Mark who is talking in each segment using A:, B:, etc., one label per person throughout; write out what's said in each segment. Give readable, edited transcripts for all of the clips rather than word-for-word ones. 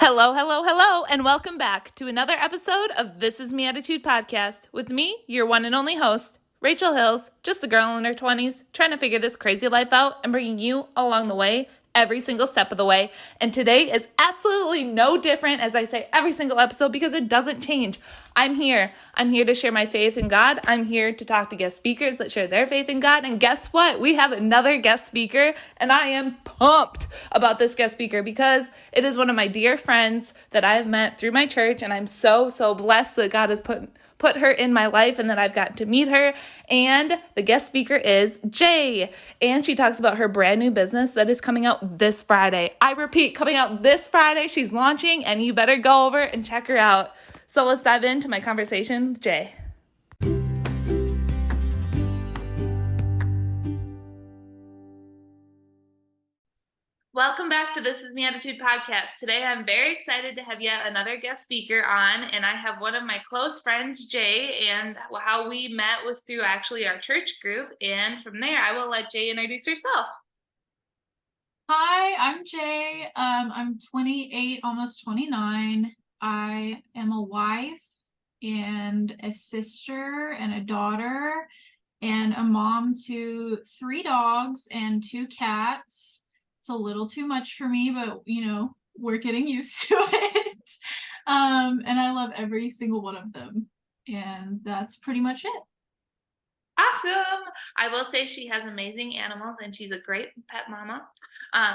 A: Hello, hello, hello, and welcome back to another episode of This Is Me Attitude Podcast with me, your one and only host, Rachel Hills, just a girl in her 20s, trying to figure this crazy life out and bringing you along the way every single step of the way. And today is absolutely no different, as I say every single episode, because it doesn't change. I'm here to share my faith in God. I'm here to talk to guest speakers that share their faith in God. And guess what? We have another guest speaker, and I am pumped about this guest speaker because it is one of my dear friends that I have met through my church, and I'm so blessed that God has put her in my life and that I've gotten to meet her. And the guest speaker is Jay. And she talks about her brand new business that is coming out this Friday. I repeat, coming out this Friday. She's launching, and you better go over and check her out. So let's dive into my conversation with Jay. Welcome back to This Is Me Attitude Podcast. Today I'm very excited to have yet another guest speaker on, and I have one of my close friends, Jay, and how we met was through actually our church group, and from there I will let Jay introduce herself.
B: Hi, I'm Jay. I'm 28, almost 29. I am a wife and a sister and a daughter and a mom to 3 dogs and 2 cats. It's a little too much for me, but we're getting used to it. And I love every single one of them. And that's pretty much it.
A: Awesome. I will say she has amazing animals and she's a great pet mama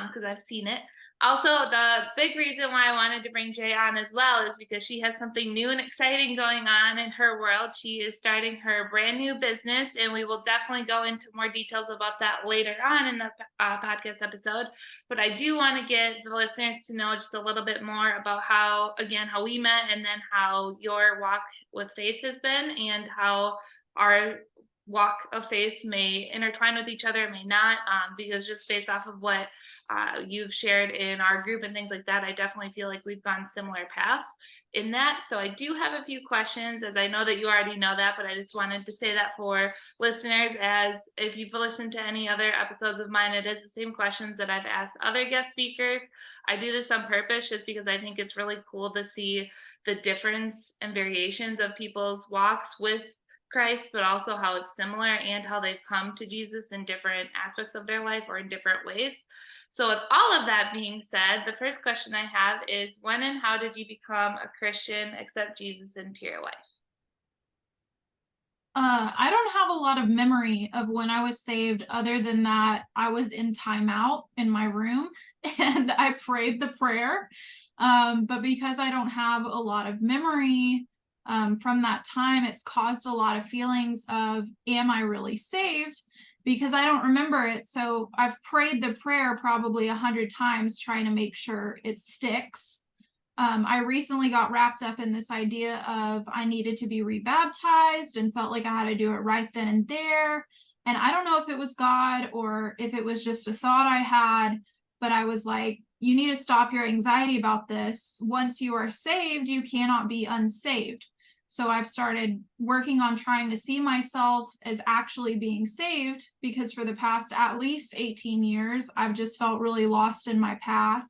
A: because I've seen it. Also, the big reason why I wanted to bring Jay on as well is because she has something new and exciting going on in her world. She is starting her brand new business, and we will definitely go into more details about that later on in the podcast episode. But I do want to get the listeners to know just a little bit more about how we met, and then how your walk with faith has been, and how our walk of faith may intertwine with each other, may not, because just based off of what you've shared in our group and things like that, I definitely feel like we've gone similar paths in that. So I do have a few questions, as I know that you already know that, but I just wanted to say that for listeners, as if you've listened to any other episodes of mine, it is the same questions that I've asked other guest speakers. I do this on purpose just because I think it's really cool to see the difference and variations of people's walks with Christ, but also how it's similar and how they've come to Jesus in different aspects of their life or in different ways. So with all of that being said, the first question I have is, when and how did you become a Christian, accept Jesus into your life?
B: I don't have a lot of memory of when I was saved, other than that I was in timeout in my room and I prayed the prayer. But because I don't have a lot of memory from that time, it's caused a lot of feelings of, am I really saved? Because I don't remember it. So I've prayed the prayer probably 100 times trying to make sure it sticks. I recently got wrapped up in this idea of I needed to be rebaptized and felt like I had to do it right then and there. And I don't know if it was God or if it was just a thought I had, but I was like, you need to stop your anxiety about this. Once you are saved, you cannot be unsaved. So I've started working on trying to see myself as actually being saved, because for the past at least 18 years, I've just felt really lost in my path.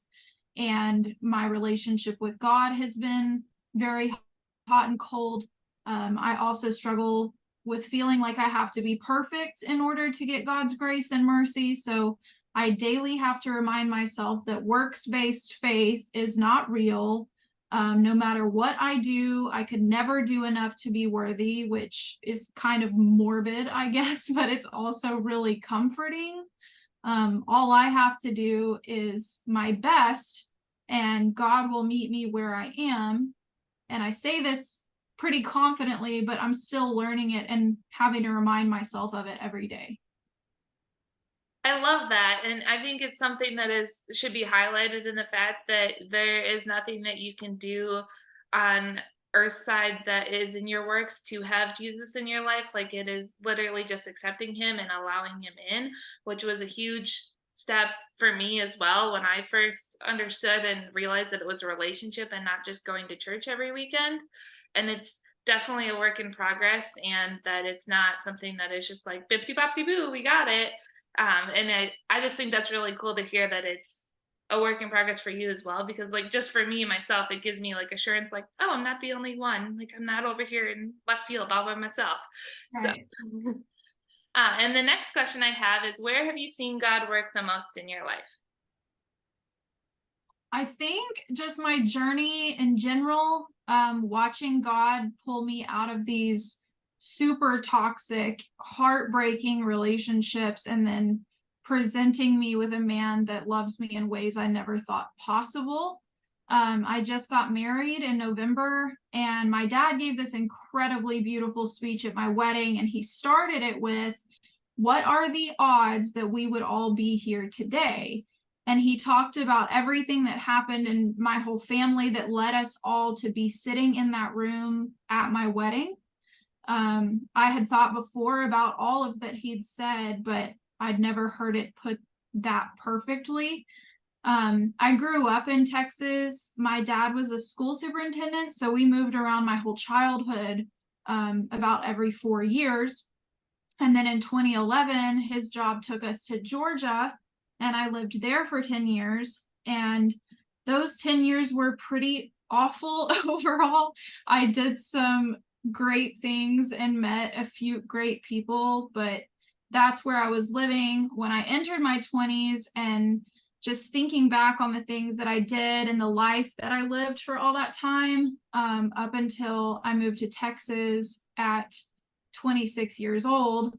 B: And my relationship with God has been very hot and cold. I also struggle with feeling like I have to be perfect in order to get God's grace and mercy. So I daily have to remind myself that works-based faith is not real. No matter what I do, I could never do enough to be worthy, which is kind of morbid, I guess, but it's also really comforting. All I have to do is my best, and God will meet me where I am. And I say this pretty confidently, but I'm still learning it and having to remind myself of it every day.
A: I love that. And I think it's something that should be highlighted, in the fact that there is nothing that you can do on earth side that is in your works to have Jesus in your life. Like, it is literally just accepting him and allowing him in, which was a huge step for me as well when I first understood and realized that it was a relationship and not just going to church every weekend. And it's definitely a work in progress, and that it's not something that is just like bippity boppity boo, we got it. And I just think that's really cool to hear that it's a work in progress for you as well? Because like just for me myself, it gives me like assurance, like, oh, I'm not the only one. Like I'm not over here in left field all by myself. So,
B: Right.
A: and the next question I have is, where have you seen God work the most in your life?
B: I think just my journey in general, watching God pull me out of these super toxic, heartbreaking relationships and then presenting me with a man that loves me in ways I never thought possible. I just got married in November, and my dad gave this incredibly beautiful speech at my wedding, and he started it with, "What are the odds that we would all be here today?" And he talked about everything that happened in my whole family that led us all to be sitting in that room at my wedding. I had thought before about all of that he'd said, but I'd never heard it put that perfectly. I grew up in Texas. My dad was a school superintendent, so we moved around my whole childhood, about every 4 years. And then in 2011, his job took us to Georgia, and I lived there for 10 years. And those 10 years were pretty awful overall. I did some great things and met a few great people, but that's where I was living when I entered my 20s. And just thinking back on the things that I did and the life that I lived for all that time, up until I moved to Texas at 26 years old,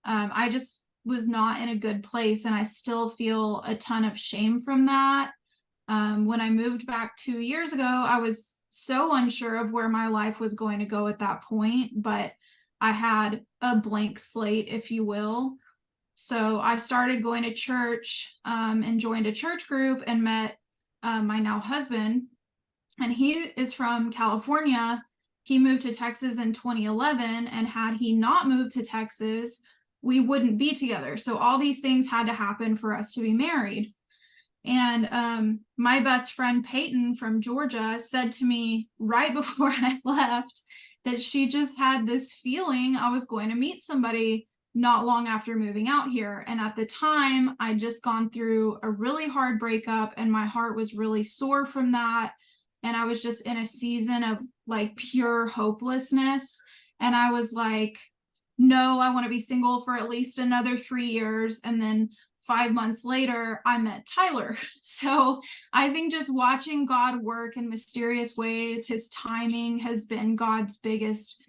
B: I just was not in a good place. And I still feel a ton of shame from that. When I moved back 2 years ago, I was so unsure of where my life was going to go at that point, but I had a blank slate, if you will. So I started going to church, and joined a church group and met my now husband, and he is from California. He moved to Texas in 2011, and had he not moved to Texas, we wouldn't be together. So all these things had to happen for us to be married. And my best friend Peyton from Georgia said to me right before I left that she just had this feeling I was going to meet somebody not long after moving out here. And at the time, I'd just gone through a really hard breakup, and my heart was really sore from that. And I was just in a season of like pure hopelessness. And I was like, no, I want to be single for at least another 3 years. And then 5 months later, I met Tyler. So I think just watching God work in mysterious ways, his timing has been God's biggest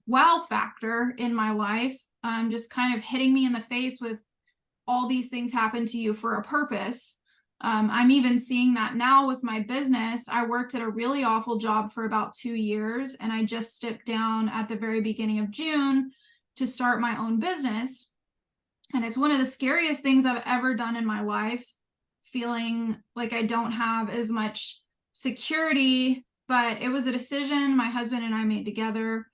B: wow factor in my life. Just kind of hitting me in the face with, all these things happen to you for a purpose. I'm even seeing that now with my business. I worked at a really awful job for about 2 years, and I just stepped down at the very beginning of June to start my own business. And it's one of the scariest things I've ever done in my life, feeling like I don't have as much security, but it was a decision my husband and I made together.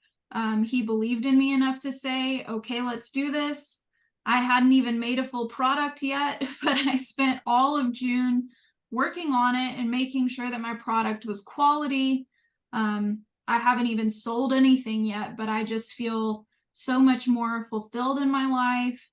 B: He believed in me enough to say, okay, let's do this. I hadn't even made a full product yet, but I spent all of June working on it and making sure that my product was quality. I haven't even sold anything yet, but I just feel so much more fulfilled in my life.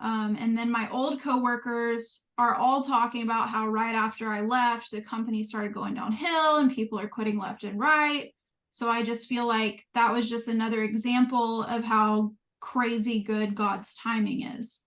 B: And then my old coworkers are all talking about how right after I left, the company started going downhill and people are quitting left and right. So I just feel like that was just another example of how crazy good God's timing is.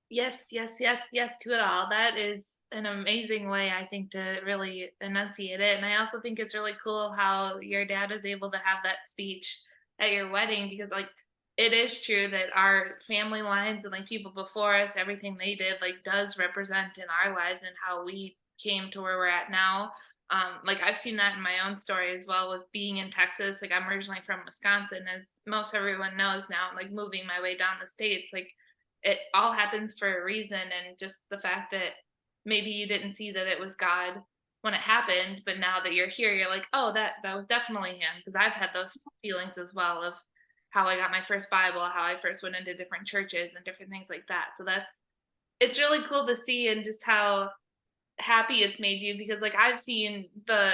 A: Yes, yes, yes, yes to it all. That is an amazing way, I think, to really enunciate it. And I also think it's really cool how your dad was able to have that speech at your wedding, because like it is true that our family lines and like people before us, everything they did like does represent in our lives and how we came to where we're at now. Like I've seen that in my own story as well with being in Texas. Like I'm originally from Wisconsin, as most everyone knows now, like moving my way down the states, like it all happens for a reason. And just the fact that maybe you didn't see that it was God when it happened, but now that you're here, you're like, oh, that was definitely him. Because I've had those feelings as well of how I got my first Bible, how I first went into different churches and different things like that. So it's really cool to see, and just how happy it's made you, because like I've seen the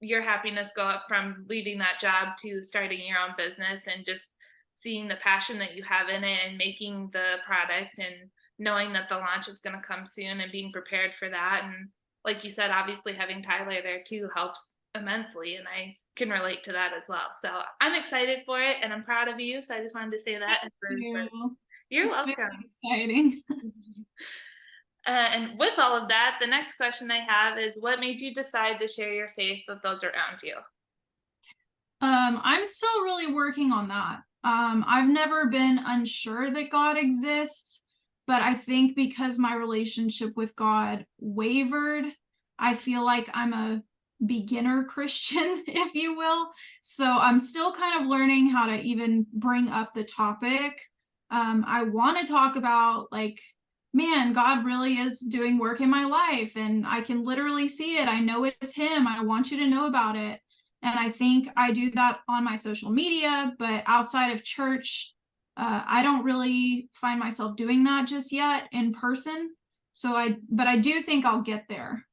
A: your happiness go up from leaving that job to starting your own business, and just seeing the passion that you have in it and making the product and knowing that the launch is going to come soon and being prepared for that. And like you said, obviously having Tyler there too helps immensely. And I can relate to that as well. So I'm excited for it and I'm proud of you. So I just wanted to say that.
B: You.
A: You're
B: It's very
A: welcome.
B: exciting.
A: And with all of that, the next question I have is what made you decide to share your faith with those around you?
B: I'm still really working on that. I've never been unsure that God exists, but I think because my relationship with God wavered, I feel like I'm a beginner Christian, if you will. So I'm still kind of learning how to even bring up the topic. I want to talk about, like, man, God really is doing work in my life and I can literally see it. I know it's Him. I want you to know about it. And I think I do that on my social media, but outside of church, I don't really find myself doing that just yet in person. But I do think I'll get there.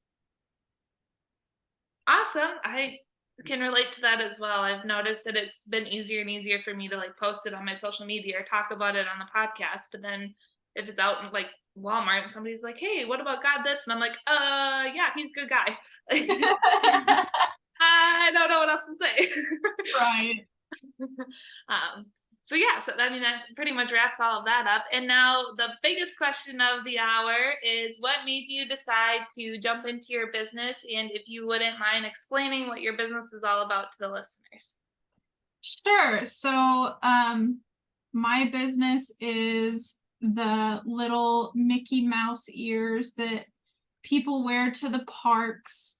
A: Awesome. I can relate to that as well. I've noticed that it's been easier and easier for me to like post it on my social media or talk about it on the podcast. But then if it's out in like Walmart and somebody's like, "Hey, what about God this?" And I'm like, yeah, he's a good guy." I don't know what else to say.
B: Right.
A: um, so yeah, so I mean that pretty much wraps all of that up. And now the biggest question of the hour is what made you decide to jump into your business? And if you wouldn't mind explaining what your business is all about to the listeners.
B: Sure. So, my business is the little Mickey Mouse ears that people wear to the parks.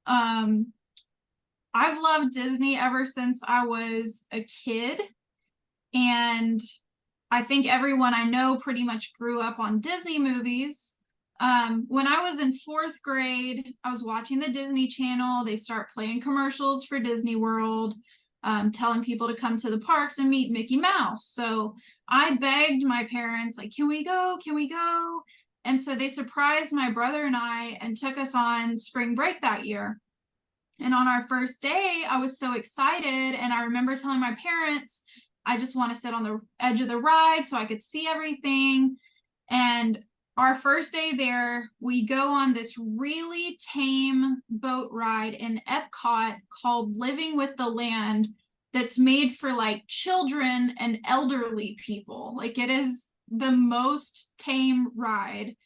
B: I've loved Disney ever since I was a kid. And I think everyone I know pretty much grew up on Disney movies. When I was in fourth grade, I was watching the Disney Channel. They start playing commercials for Disney World, telling people to come to the parks and meet Mickey Mouse. So I begged my parents, like, can we go? Can we go? And so they surprised my brother and I and took us on spring break that year. And on our first day, I was so excited. And I remember telling my parents, I just want to sit on the edge of the ride so I could see everything. And our first day there, we go on this really tame boat ride in Epcot called Living with the Land that's made for like children and elderly people. Like it is the most tame ride.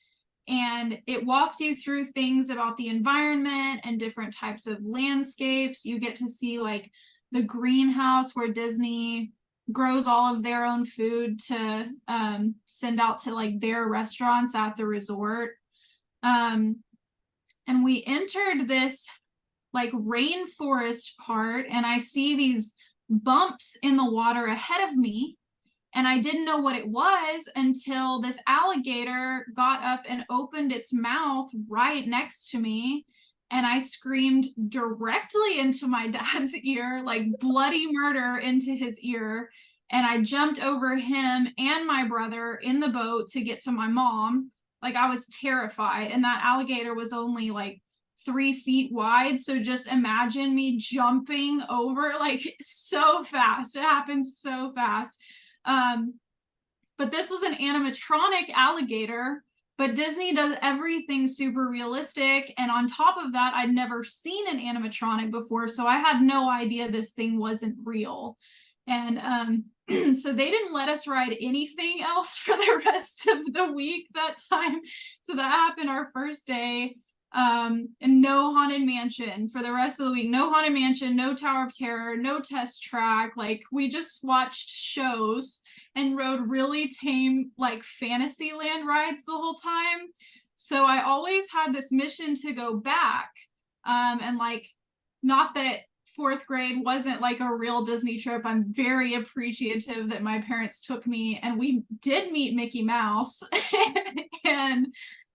B: And it walks you through things about the environment and different types of landscapes. You get to see like the greenhouse where Disney grows all of their own food to send out to like their restaurants at the resort. And we entered this like rainforest part, and I see these bumps in the water ahead of me. And I didn't know what it was until this alligator got up and opened its mouth right next to me. And I screamed directly into my dad's ear, like bloody murder into his ear. And I jumped over him and my brother in the boat to get to my mom. Like I was terrified. And that alligator was only like 3 feet wide. So just imagine me jumping over like so fast. It happened so fast. But this was an animatronic alligator, but Disney does everything super realistic. And on top of that, I'd never seen an animatronic before. So I had no idea this thing wasn't real. And so they didn't let us ride anything else for the rest of the week that time. So that happened our first day. And no Haunted Mansion for the rest of the week. No Haunted Mansion, no Tower of Terror, no test track. Like we just watched shows and rode really tame like Fantasyland rides the whole time. So I always had this mission to go back. And like, not that fourth grade wasn't like a real Disney trip. I'm very appreciative that my parents took me and we did meet Mickey Mouse. And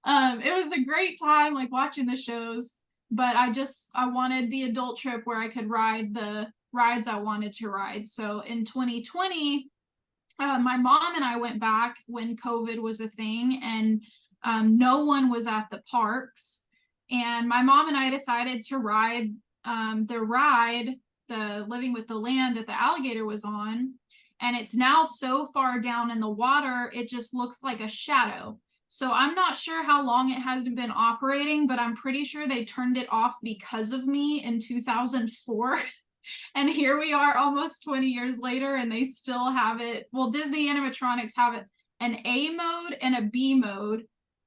B: it was a great time like watching the shows, but I wanted the adult trip where I could ride the rides I wanted to ride. So in 2020, my mom and I went back when COVID was a thing, and no one was at the parks. And my mom and I decided to ride the Living with the Land that the alligator was on. And it's now so far down in the water, it just looks like a shadow. So I'm not sure how long it has been operating, but I'm pretty sure they turned it off because of me in 2004. And here we are almost 20 years later, and they still have it. Well, Disney animatronics have it an A mode and a B mode.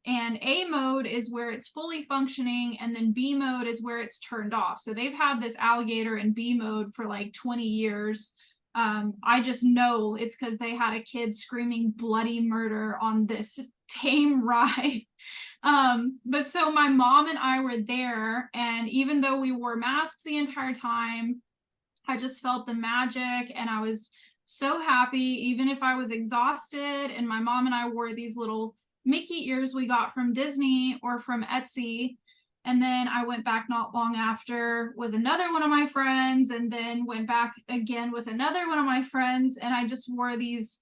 B: And A mode is where it's fully functioning, and then B mode is where it's turned off. So they've had this alligator in B mode for like 20 years. I just know it's because they had a kid screaming bloody murder on this tame ride. But so my mom and I were there, and even though we wore masks the entire time, I just felt the magic, and I was so happy, even if I was exhausted. And my mom and I wore these little Mickey ears we got from Disney or from Etsy. And then I went back not long after with another one of my friends, and then went back again with another one of my friends. And I just wore these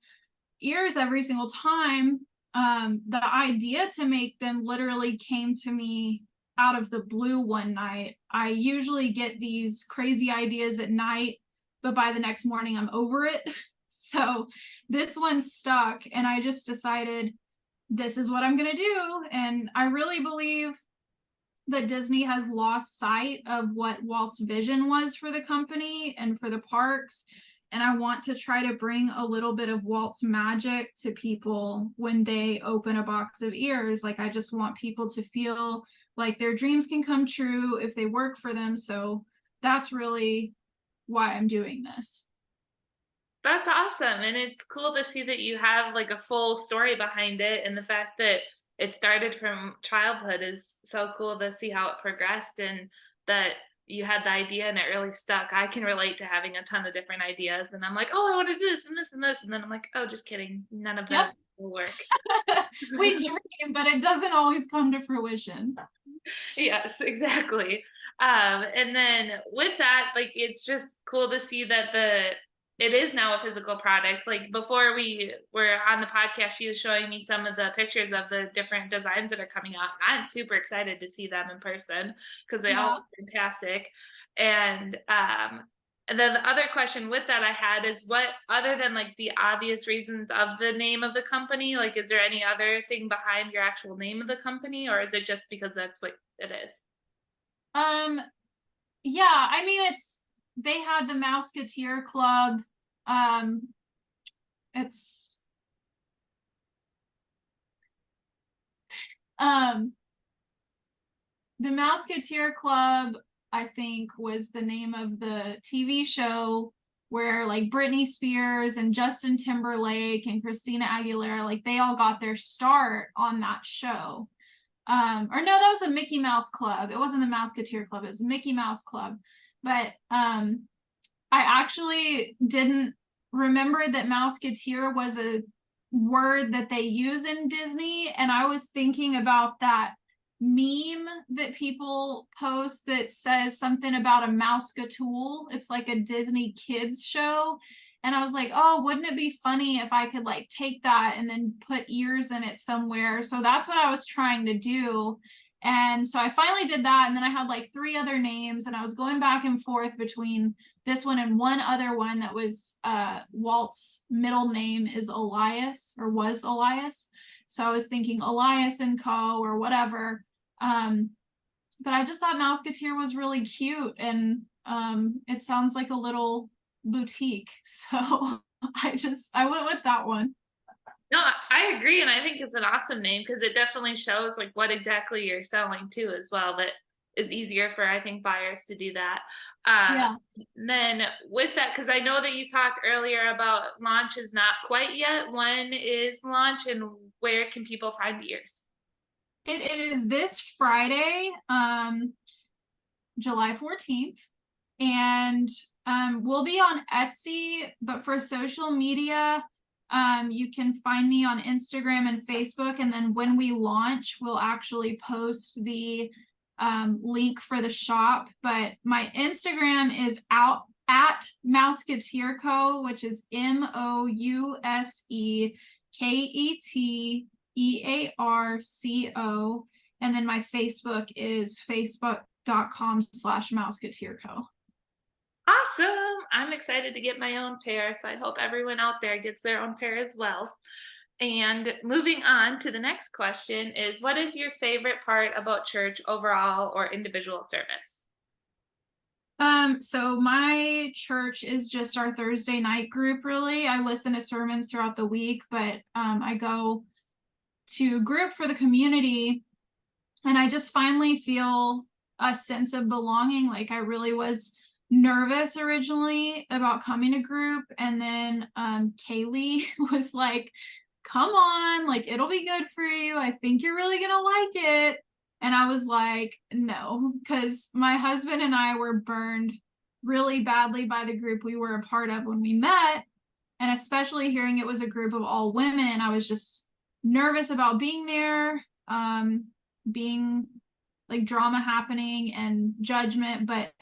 B: ears every single time. The idea to make them literally came to me out of the blue one night. I usually get these crazy ideas at night, but by the next morning I'm over it. So this one stuck, and I just decided this is what I'm going to do. And I really believe that Disney has lost sight of what Walt's vision was for the company and for the parks. And I want to try to bring a little bit of Walt's magic to people when they open a box of ears. Like, I just want people to feel like their dreams can come true if they work for them. So that's really why I'm doing this.
A: That's awesome. And it's cool to see that you have like a full story behind it. And the fact that it started from childhood is so cool to see how it progressed, and that you had the idea and it really stuck. I can relate to having a ton of different ideas, and I'm like, oh, I want to do this and this and this. And then I'm like, oh, just kidding. None of
B: Yep.
A: that will work.
B: We dream, but it doesn't always come to fruition.
A: Yes, exactly. And then with that, like, it's just cool to see that it is now a physical product. Like, before we were on the podcast, she was showing me some of the pictures of the different designs that are coming out. I'm super excited to see them in person because they all
B: Yeah.
A: look fantastic. And then the other question with that I had is, what, other than like the obvious reasons of the name of the company, like, is there any other thing behind your actual name of the company, or is it just because that's what it is?
B: Yeah, I mean, they had the MouseketEar Club. Um, it's um the MouseketEar Club, I think, was the name of the TV show where like Britney Spears and Justin Timberlake and Christina Aguilera, like, they all got their start on that show. Or no, that was the Mickey Mouse Club. It wasn't the MouseketEar Club, it was Mickey Mouse Club. But I actually didn't remember that Mouseketeer was a word that they use in Disney. And I was thinking about that meme that people post that says something about a Mousetool. It's like a Disney kids show. And I was like, oh, wouldn't it be funny if I could like take that and then put ears in it somewhere? So that's what I was trying to do. And so I finally did that. And then I had like 3 other names, and I was going back and forth between this one and one other one that was Walt's middle name is Elias, or was Elias. So I was thinking Elias and Co. or whatever. But I just thought Mouseketeer was really cute, and it sounds like a little boutique. So I went with that one.
A: No, I agree, and I think it's an awesome name because it definitely shows like what exactly you're selling too as well. That is easier for, I think, buyers to do that.
B: Yeah.
A: Then with that, because I know that you talked earlier about launch is not quite yet. When is launch, and where can people find the ears?
B: It is this Friday, July 14th, and we'll be on Etsy, but for social media, you can find me on Instagram and Facebook. And then when we launch, we'll actually post the link for the shop. But my Instagram is out at MouseketEar Co, which is MouseketearCo. And then my Facebook is facebook.com/MouseketEar Co.
A: Awesome. I'm excited to get my own pair, so I hope everyone out there gets their own pair as well. And moving on to the next question is, what is your favorite part about church overall or individual service?
B: So my church is just our Thursday night group, really. I listen to sermons throughout the week, but I go to group for the community, and I just finally feel a sense of belonging. Like, I really was nervous originally about coming to group, and then Kaylee was like, come on, like, it'll be good for you. I think you're really gonna like it. And I was like, no, because my husband and I were burned really badly by the group we were a part of when we met. And especially hearing it was a group of all women, I was just nervous about being there, being like drama happening and judgment. But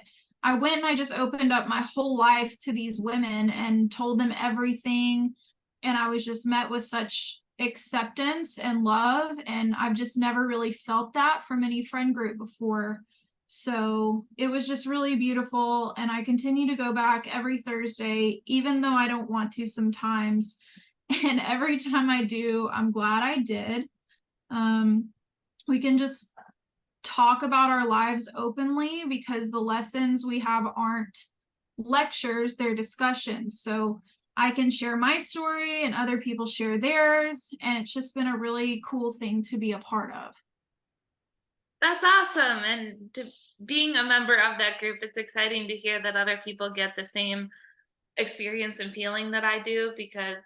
B: I went and I just opened up my whole life to these women and told them everything. And I was just met with such acceptance and love. And I've just never really felt that from any friend group before. So it was just really beautiful. And I continue to go back every Thursday, even though I don't want to sometimes. And every time I do, I'm glad I did. We can just talk about our lives openly because the lessons we have aren't lectures, they're discussions. So I can share my story and other people share theirs. And it's just been a really cool thing to be a part of.
A: That's awesome. And being a member of that group, it's exciting to hear that other people get the same experience and feeling that I do because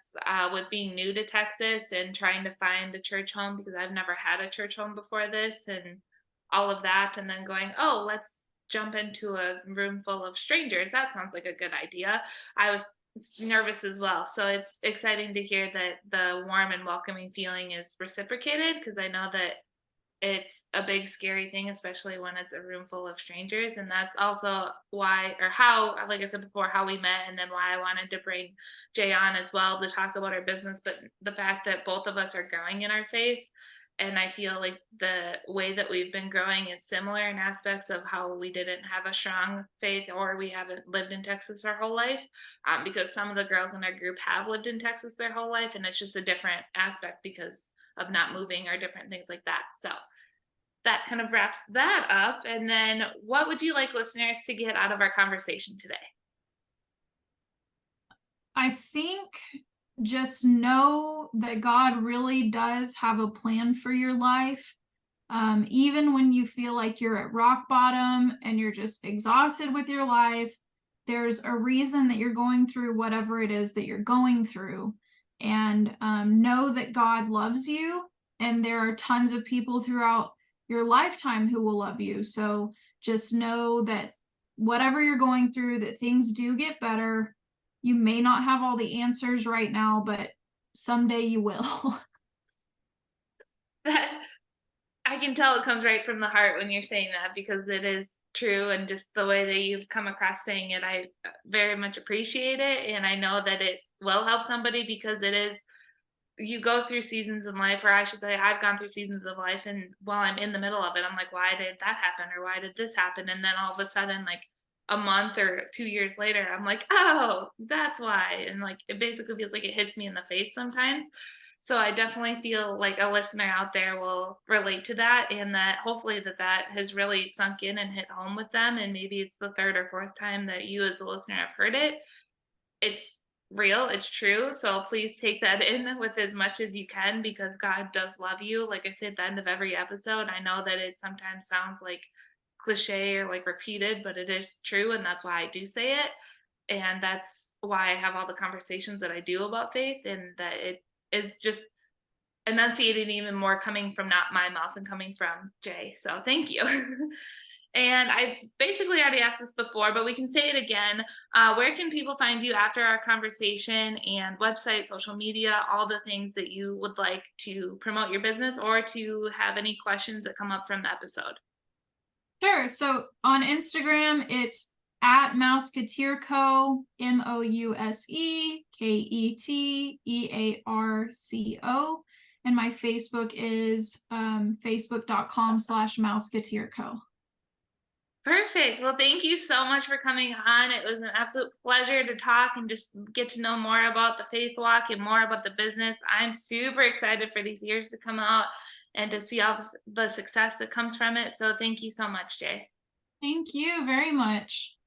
A: with being new to Texas and trying to find a church home because I've never had a church home before this and all of that, and then going, oh, let's jump into a room full of strangers. That sounds like a good idea. I was nervous as well. So it's exciting to hear that the warm and welcoming feeling is reciprocated because I know that it's a big scary thing, especially when it's a room full of strangers. And that's also why, or how, like I said before, how we met, and then why I wanted to bring Jay on as well to talk about our business. But the fact that both of us are growing in our faith. And I feel like the way that we've been growing is similar in aspects of how we didn't have a strong faith or we haven't lived in Texas our whole life. Because some of the girls in our group have lived in Texas their whole life, and it's just a different aspect because of not moving or different things like that. So that kind of wraps that up. And then what would you like listeners to get out of our conversation today?
B: I think just know that God really does have a plan for your life. Even when you feel like you're at rock bottom and you're just exhausted with your life, there's a reason that you're going through whatever it is that you're going through. And know that God loves you, and there are tons of people throughout your lifetime who will love you. So just know that whatever you're going through, that things do get better. You may not have all the answers right now, but someday you will.
A: That I can tell it comes right from the heart when you're saying that because it is true. And just the way that you've come across saying it, I very much appreciate it. And I know that it will help somebody because it is, you go through seasons in life, or I should say, I've gone through seasons of life. And while I'm in the middle of it, I'm like, why did that happen? Or why did this happen? And then all of a sudden, like a month or 2 years later, I'm like, oh, that's why. And like, it basically feels like it hits me in the face sometimes. So I definitely feel like a listener out there will relate to that, and that hopefully that has really sunk in and hit home with them. And maybe it's the third or fourth time that you as a listener have heard it. It's real, it's true. So please take that in with as much as you can because God does love you. Like I say at the end of every episode, I know that it sometimes sounds like cliche or like repeated, but it is true. And that's why I do say it. And that's why I have all the conversations that I do about faith, and that it is just enunciating even more coming from not my mouth and coming from Jay. So thank you. And I basically already asked this before, but we can say it again. Where can people find you after our conversation, and website, social media, all the things that you would like to promote your business or to have any questions that come up from the episode?
B: Sure. So on Instagram, it's at MouseketEar Co, MouseketEarCo. And my Facebook is facebook.com/MouseketEar Co.
A: Perfect. Well, thank you so much for coming on. It was an absolute pleasure to talk and just get to know more about the faith walk and more about the business. I'm super excited for these years to come out and to see all the success that comes from it. So thank you so much, Jay.
B: Thank you very much.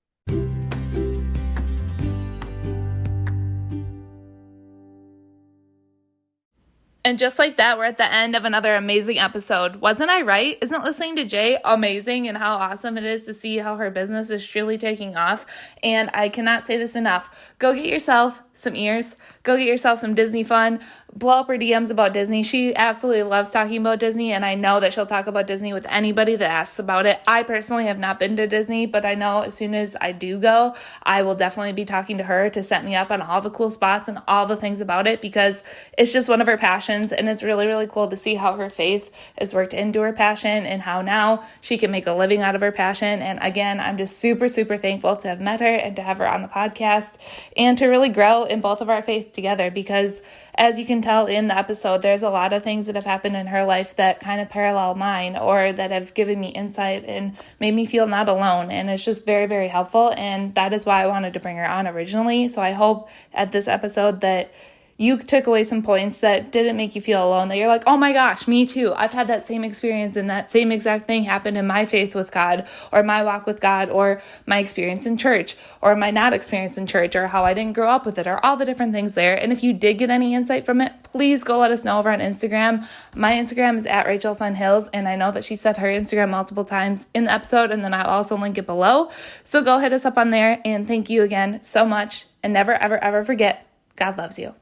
A: And just like that, we're at the end of another amazing episode. Wasn't I right? Isn't listening to Jay amazing, and how awesome it is to see how her business is truly taking off? And I cannot say this enough. Go get yourself some ears. Go get yourself some Disney fun. Blow up her DMs about Disney. She absolutely loves talking about Disney, and I know that she'll talk about Disney with anybody that asks about it. I personally have not been to Disney, but I know as soon as I do go, I will definitely be talking to her to set me up on all the cool spots and all the things about it, because it's just one of her passions, and it's really, really cool to see how her faith has worked into her passion and how now she can make a living out of her passion. And again, I'm just super, super thankful to have met her and to have her on the podcast and to really grow in both of our faith together, because as you can tell in the episode, there's a lot of things that have happened in her life that kind of parallel mine, or that have given me insight and made me feel not alone. And it's just very, very helpful. And that is why I wanted to bring her on originally. So I hope at this episode that you took away some points that didn't make you feel alone, that you're like, oh my gosh, me too. I've had that same experience, and that same exact thing happened in my faith with God, or my walk with God, or my experience in church, or my not experience in church, or how I didn't grow up with it, or all the different things there. And if you did get any insight from it, please go let us know over on Instagram. My Instagram is at Rachel Fun Hills, and I know that she said her Instagram multiple times in the episode, and then I'll also link it below. So go hit us up on there, and thank you again so much. And never, ever, ever forget, God loves you.